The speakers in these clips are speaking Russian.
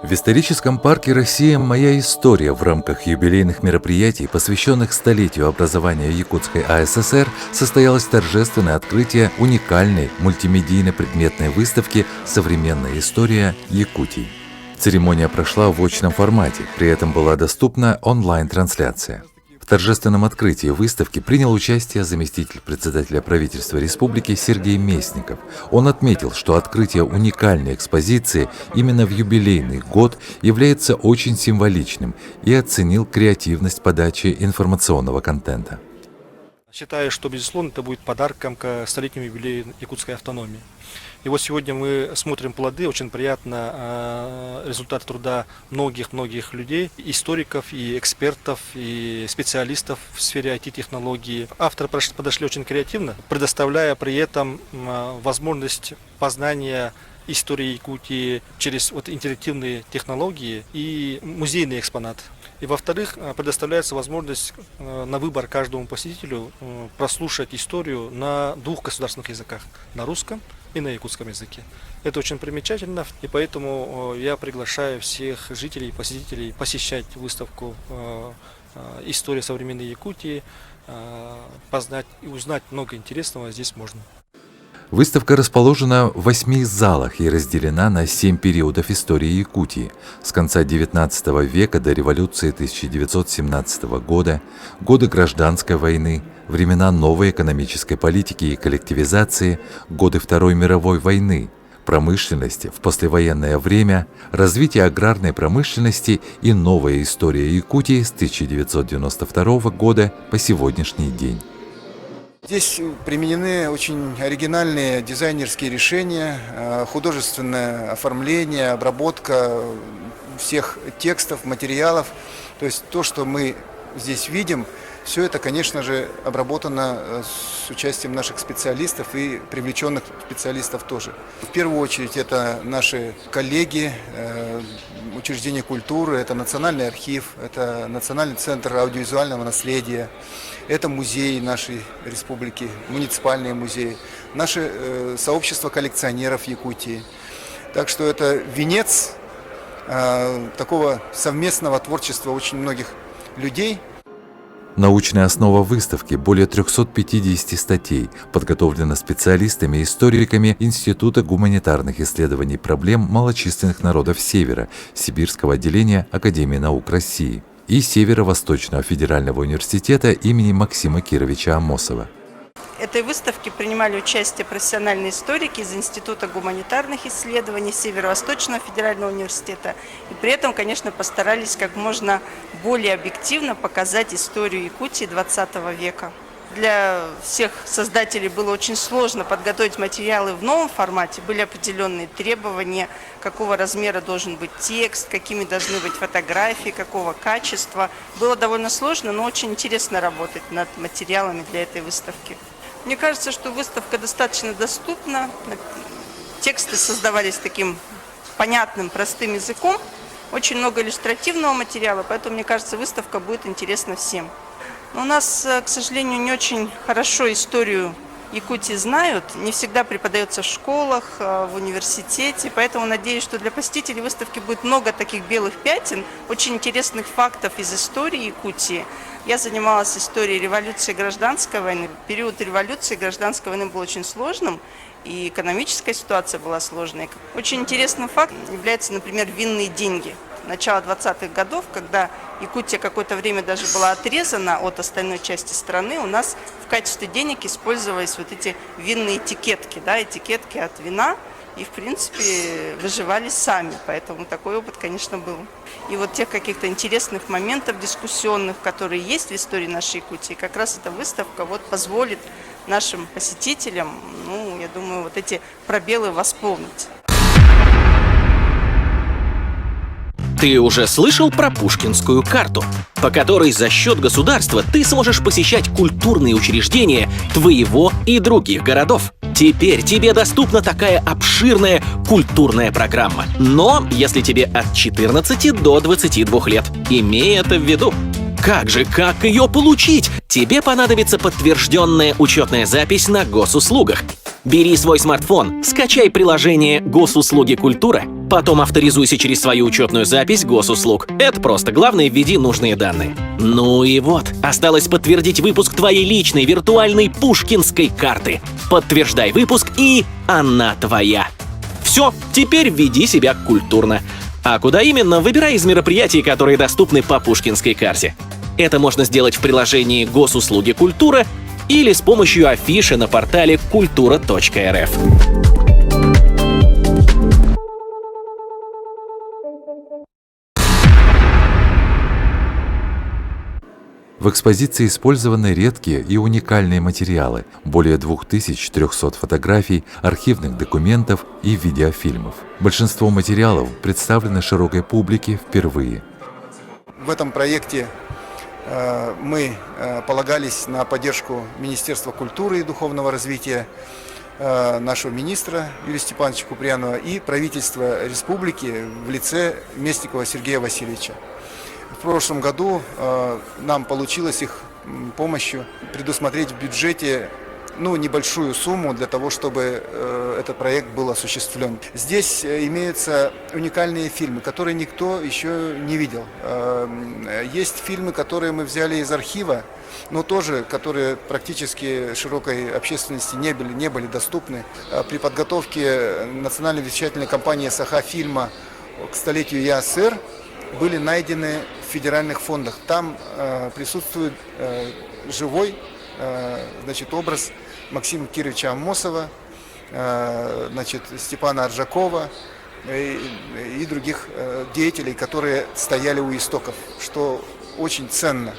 В историческом парке «Россия. Моя история» в рамках юбилейных мероприятий, посвященных столетию образования Якутской АССР, состоялось торжественное открытие уникальной мультимедийно-предметной выставки «Современная история Якутии». Церемония прошла в очном формате, при этом была доступна онлайн-трансляция. В торжественном открытии выставки принял участие заместитель председателя правительства республики Сергей Местников. Он отметил, что открытие уникальной экспозиции именно в юбилейный год является очень символичным и оценил креативность подачи информационного контента. Считаю, что, безусловно, это будет подарком к столетнему юбилею якутской автономии. И вот сегодня мы смотрим плоды, очень приятно, результат труда многих людей, историков, и экспертов, и специалистов в сфере IT-технологий. Авторы подошли очень креативно, предоставляя при этом возможность познания истории Якутии через интерактивные технологии и музейный экспонат. И во-вторых, предоставляется возможность на выбор каждому посетителю прослушать историю на двух государственных языках, на русском и на якутском языке. Это очень примечательно, и поэтому я приглашаю всех жителей и посетителей посещать выставку «История современной Якутии», познать и узнать много интересного здесь можно. Выставка расположена в 8 залах и разделена на 7 периодов истории Якутии с конца XIX века до революции 1917 года, годы гражданской войны, времена новой экономической политики и коллективизации, годы Второй мировой войны, промышленности в послевоенное время, развитие аграрной промышленности и новая история Якутии с 1992 года по сегодняшний день. Здесь применены очень оригинальные дизайнерские решения, художественное оформление, обработка всех текстов, материалов. То есть то, что мы здесь видим, все это, конечно же, обработано с участием наших специалистов и привлеченных специалистов тоже. В первую очередь это наши коллеги, учреждения культуры, это Национальный архив, это Национальный центр аудиовизуального наследия, это музеи нашей республики, муниципальные музеи, наше сообщество коллекционеров Якутии. Так что это венец такого совместного творчества очень многих людей. Научная основа выставки – более 350 статей, подготовлена специалистами и историками Института гуманитарных исследований проблем малочисленных народов Севера, Сибирского отделения Академии наук России и Северо-Восточного федерального университета имени Максима Кировича Амосова. В этой выставке принимали участие профессиональные историки из Института гуманитарных исследований Северо-Восточного федерального университета. И при этом, конечно, постарались как можно более объективно показать историю Якутии XX века. Для всех создателей было очень сложно подготовить материалы в новом формате. Были определенные требования, какого размера должен быть текст, какими должны быть фотографии, какого качества. Было довольно сложно, но очень интересно работать над материалами для этой выставки. Мне кажется, что выставка достаточно доступна. Тексты создавались таким понятным, простым языком. Очень много иллюстративного материала, поэтому, мне кажется, выставка будет интересна всем. Но у нас, к сожалению, не очень хорошо историю Якутии знают, не всегда преподается в школах, в университете, поэтому надеюсь, что для посетителей выставки будет много таких белых пятен, очень интересных фактов из истории Якутии. Я занималась историей революции и гражданской войны. Период революции и гражданской войны был очень сложным, и экономическая ситуация была сложной. Очень интересным фактом являются, например, винные деньги. Начала 20-х годов, когда Якутия какое-то время даже была отрезана от остальной части страны, у нас в качестве денег использовались вот эти винные этикетки, этикетки от вина, и, в принципе, выживали сами, поэтому такой опыт, конечно, был. И вот тех каких-то интересных моментов дискуссионных, которые есть в истории нашей Якутии, как раз эта выставка позволит нашим посетителям, я думаю, вот эти пробелы восполнить. Ты уже слышал про Пушкинскую карту, по которой за счет государства ты сможешь посещать культурные учреждения твоего и других городов? Теперь тебе доступна такая обширная культурная программа. Но если тебе от 14 до 22 лет, имей это в виду. Как ее получить? Тебе понадобится подтвержденная учетная запись на госуслугах. Бери свой смартфон, скачай приложение «Госуслуги Культура», потом авторизуйся через свою учетную запись госуслуг. Это просто. Главное, введи нужные данные. Ну и вот, осталось подтвердить выпуск твоей личной виртуальной пушкинской карты. Подтверждай выпуск, и она твоя. Все, теперь веди себя культурно. А куда именно, выбирай из мероприятий, которые доступны по пушкинской карте. Это можно сделать в приложении «Госуслуги Культура» или с помощью афиши на портале kultura.rf. В экспозиции использованы редкие и уникальные материалы, более 2300 фотографий, архивных документов и видеофильмов. Большинство материалов представлены широкой публике впервые. В этом проекте мы полагались на поддержку Министерства культуры и духовного развития, нашего министра Юрия Степановича Куприянова и правительства республики в лице Местникова Сергея Васильевича. В прошлом году нам получилось их помощью предусмотреть в бюджете небольшую сумму для того, чтобы этот проект был осуществлен. Здесь имеются уникальные фильмы, которые никто еще не видел. Есть фильмы, которые мы взяли из архива, но тоже, которые практически широкой общественности не были доступны. При подготовке национальной вещательной компании «Саха-фильма» к столетию ЯСР были найдены в федеральных фондах. Там присутствует живой образ Максима Кировича Аммосова, Степана Аржакова и других деятелей, которые стояли у истоков, что очень ценно.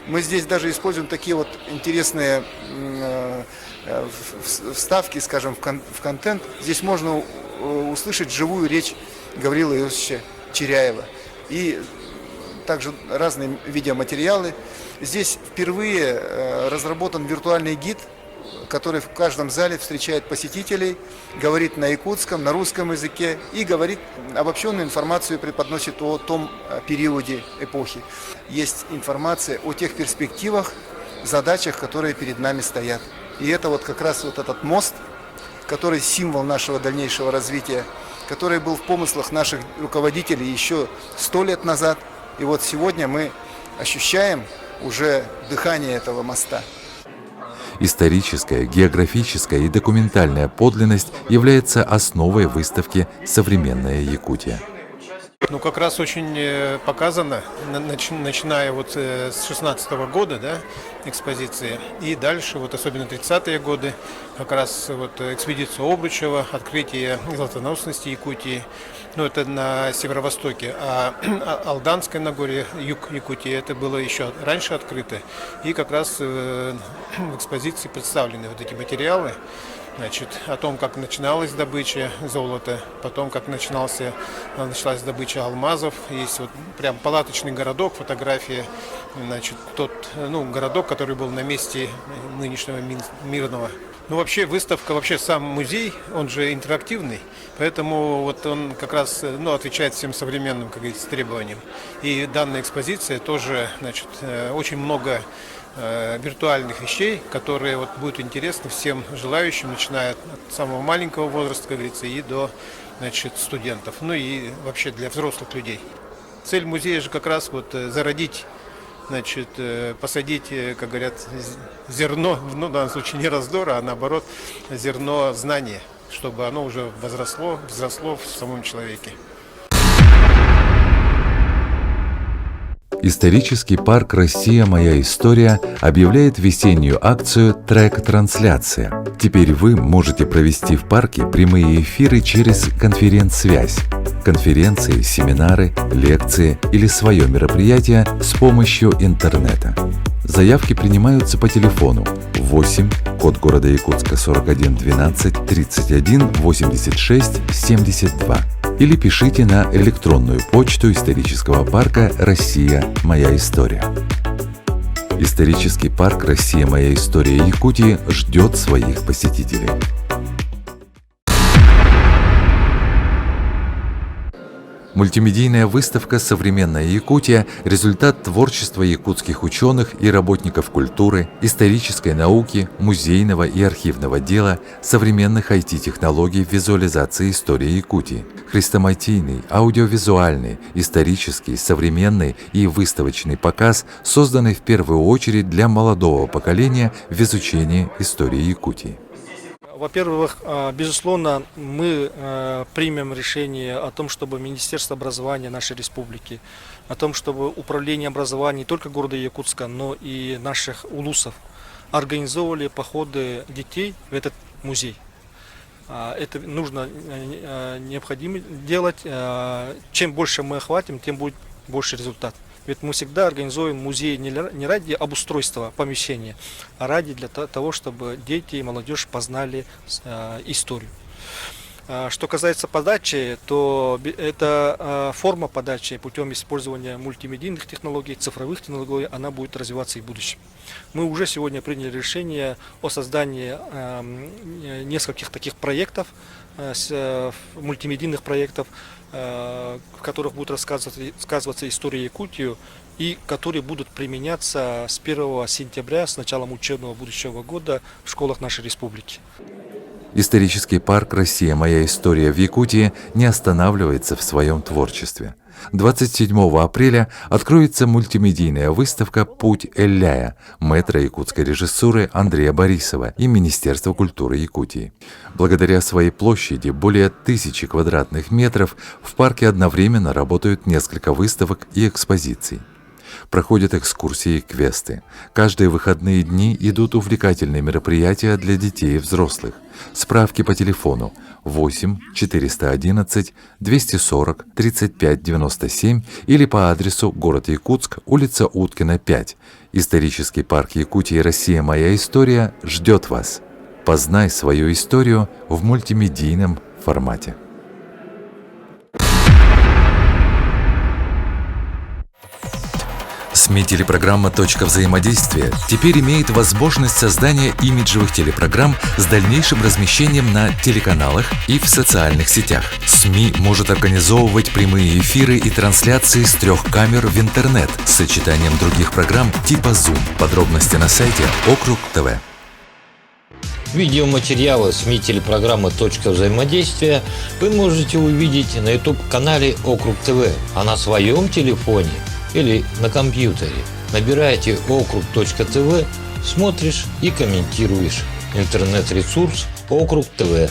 Мы здесь даже используем такие вот интересные вставки, скажем, в контент. Здесь можно услышать живую речь Гаврила Иосифовича Чиряева и также разные видеоматериалы. Здесь впервые разработан виртуальный гид, который в каждом зале встречает посетителей, говорит на якутском, на русском языке и говорит обобщенную информацию, преподносит о том периоде эпохи. Есть информация о тех перспективах, задачах, которые перед нами стоят. И это вот как раз вот этот мост, который символ нашего дальнейшего развития, который был в помыслах наших руководителей еще 100 лет назад. И вот сегодня мы ощущаем уже дыхание этого моста. Историческая, географическая и документальная подлинность является основой выставки «Современная Якутия». Как раз очень показано, начиная с 2016 года, экспозиции, и дальше, особенно 30-е годы, как раз экспедицию Обручева, открытие золотоносности Якутии, это на северо-востоке, а Алданское Нагорье, юг Якутии, это было еще раньше открыто, и как раз в экспозиции представлены эти материалы, о том, как начиналась добыча золота, потом, как началась добыча алмазов. Есть прям палаточный городок, фотография, тот городок, который был на месте нынешнего Мирного. Вообще выставка, сам музей, он же интерактивный, поэтому он как раз отвечает всем современным, как говорится, требованиям. И данная экспозиция тоже, очень много виртуальных вещей, которые будут интересны всем желающим, начиная от самого маленького возраста, как говорится, и до студентов, и вообще для взрослых людей. Цель музея же как раз зародить, посадить, как говорят, зерно, в данном случае не раздора, а наоборот зерно знания, чтобы оно уже взросло в самом человеке. Исторический парк «Россия. Моя история» объявляет весеннюю акцию «Трек-трансляция». Теперь вы можете провести в парке прямые эфиры через конференц-связь. Конференции, семинары, лекции или свое мероприятие с помощью интернета. Заявки принимаются по телефону 8, код города Якутска 41 12 31 86 72 или пишите на электронную почту исторического парка «Россия. Моя история». Исторический парк «Россия. Моя история» Якутии ждет своих посетителей. Мультимедийная выставка «Современная Якутия» – результат творчества якутских ученых и работников культуры, исторической науки, музейного и архивного дела, современных IT-технологий в визуализации истории Якутии. Хрестоматийный, аудиовизуальный, исторический, современный и выставочный показ, созданный в первую очередь для молодого поколения в изучении истории Якутии. Во-первых, безусловно, мы примем решение о том, чтобы Министерство образования нашей республики, о том, чтобы управление образования не только города Якутска, но и наших улусов организовывали походы детей в этот музей. Это нужно, необходимо делать. Чем больше мы охватим, тем будет больше результат. Ведь мы всегда организуем музей не ради обустройства помещения, а ради для того, чтобы дети и молодежь познали историю. Что касается подачи, то эта форма подачи путем использования мультимедийных технологий, цифровых технологий, она будет развиваться и в будущем. Мы уже сегодня приняли решение о создании нескольких таких проектов, мультимедийных проектов, в которых будет рассказываться история Якутии и которые будут применяться с 1 сентября, с началом учебного будущего года в школах нашей республики. Исторический парк «Россия. Моя история» в Якутии не останавливается в своем творчестве. 27 апреля откроется мультимедийная выставка «Путь Элляя» мэтра якутской режиссуры Андрея Борисова и Министерства культуры Якутии. Благодаря своей площади более 1000 квадратных метров в парке одновременно работают несколько выставок и экспозиций. Проходят экскурсии и квесты. Каждые выходные дни идут увлекательные мероприятия для детей и взрослых. Справки по телефону 8 411 240 35 97 или по адресу город Якутск, улица Уткина, 5. Исторический парк Якутии «Россия. Моя история» ждет вас. Познай свою историю в мультимедийном формате. СМИ-телепрограмма «Точка взаимодействия» теперь имеет возможность создания имиджевых телепрограмм с дальнейшим размещением на телеканалах и в социальных сетях. СМИ может организовывать прямые эфиры и трансляции с 3 камер в интернет с сочетанием других программ типа Zoom. Подробности на сайте Округ ТВ. Видеоматериалы СМИ телепрограммы «Точка взаимодействия» вы можете увидеть на YouTube-канале Округ ТВ, а на своем телефоне или на компьютере набираете округ.тв, смотришь и комментируешь. Интернет-ресурс Округ ТВ.